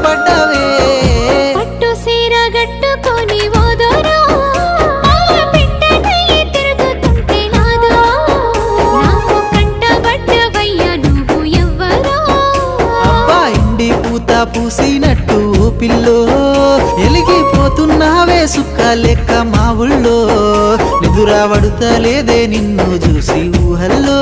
పడ్డవే పట్టు సీర గట్టుకొని ఓదోరో పెట్టనయ్యి తిరుగుతుంటే నాదో నాకు కంటబడ్డవయ్యా నువ్వు ఎవ్వరో అబ్బా ఇండి పూత పూసినట్టు పిల్లో ఎలిగిపోతున్నావే సుక్క లెక్క మా ఊళ్ళో నిదురా పడుతలేదే నిన్ను చూసి ఊహల్లో